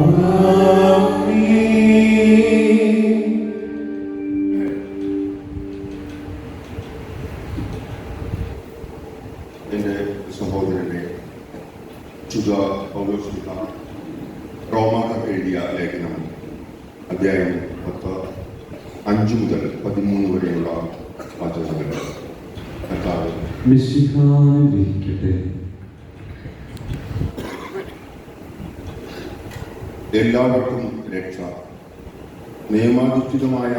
എൻ്റെ സഹോദരനെ ചുഗ പൗലോസ് റോമാക്കാർക്ക് എഴുതിയ ലേഖനം അധ്യായം 10 5 മുതൽ 13 വരെയുള്ള വാചകങ്ങൾ കർത്താവ് മിശിഹായിരിക്കട്ടെ. എല്ലാവർക്കും രക്ഷ, നിയമാധിഷ്ഠിതമായ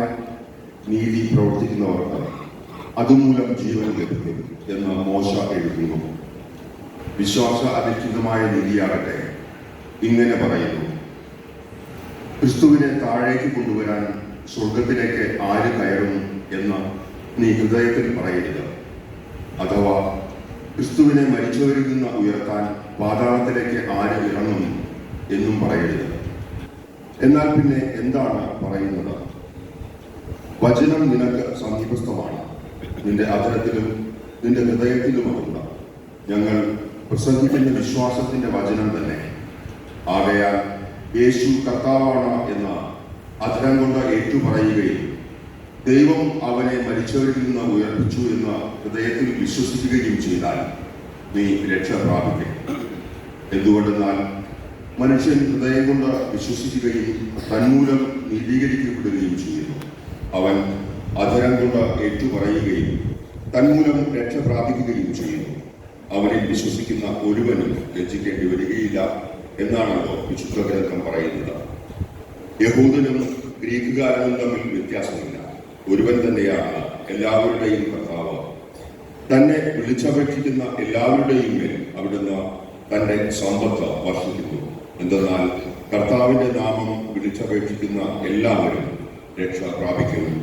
നീതി പ്രവർത്തിക്കുന്നവർക്ക് അതുമൂലം ജീവൻ ലഭിക്കും എന്ന് മോശ എഴുതുന്നു. വിശ്വാസ അധിഷ്ഠിതമായ നീതിയാകട്ടെ ഇങ്ങനെ പറയുന്നു: ക്രിസ്തുവിനെ താഴേക്ക് കൊണ്ടുവരാൻ സ്വർഗത്തിലേക്ക് ആര് കയറും എന്ന് നീ ഹൃദയത്തിൽ പറയരുത്. അഥവാ ക്രിസ്തുവിനെ മരിച്ചവരിൽ നിന്ന് ഉയർത്താൻ പാതാളത്തിലേക്ക് ആര് ഇറങ്ങും എന്നും പറയരുത്. എന്നാൽ പിന്നെ എന്താണ് പറയുന്നത്? വചനം നിനക്ക് സമീപസ്ഥമാണ്, നിന്റെ അധരത്തിലും നിന്റെ ഹൃദയത്തിലുമുണ്ട്. ഞങ്ങൾ പ്രസംഗിക്കുന്ന വിശ്വാസത്തിന്റെ വചനം തന്നെ. ആകയാൽ യേശു കർത്താവാണ് എന്ന് അധരം കൊണ്ട് ഏറ്റുപറയുകയും ദൈവം അവനെ മരിച്ചവരിൽ നിന്ന് ഉയർപ്പിച്ചു എന്ന് ഹൃദയത്തിൽ വിശ്വസിക്കുകയും ചെയ്താൽ നീ രക്ഷ പ്രാപിക്കും. എന്തുകൊണ്ടെന്നാൽ മനുഷ്യൻ ഹൃദയം കൊണ്ട് വിശ്വസിക്കുകയും തന്മൂലം നീതീകരിക്കപ്പെടുകയും ചെയ്യുന്നു. അവൻ അധരം കൊണ്ട് ഏറ്റുപറയുകയും തന്മൂലം രക്ഷ പ്രാപിക്കുകയും ചെയ്യുന്നു. അവനിൽ വിശ്വസിക്കുന്ന ഒരുവനും ലജ്ജിക്കേണ്ടി വരികയില്ല എന്നാണല്ലോ വിശുദ്ധ ഗ്രന്ഥം പറയുന്നത്. യഹൂദനും ഗ്രീക്കുകാരനും തമ്മിൽ വ്യത്യാസമില്ല, ഒരുവൻ തന്നെയാണ് എല്ലാവരുടെയും കർത്താവ്. തന്നെ വിളിച്ചപേക്ഷിക്കുന്ന എല്ലാവരുടെയും മേൽ അവിടുന്ന് തന്റെ സമ്പത്ത് വർഷിക്കുന്നു. എന്തെന്നാൽ കർത്താവിന്റെ നാമം വിളിച്ചപേക്ഷിക്കുന്ന എല്ലാവരും രക്ഷ പ്രാപിക്കുന്നു.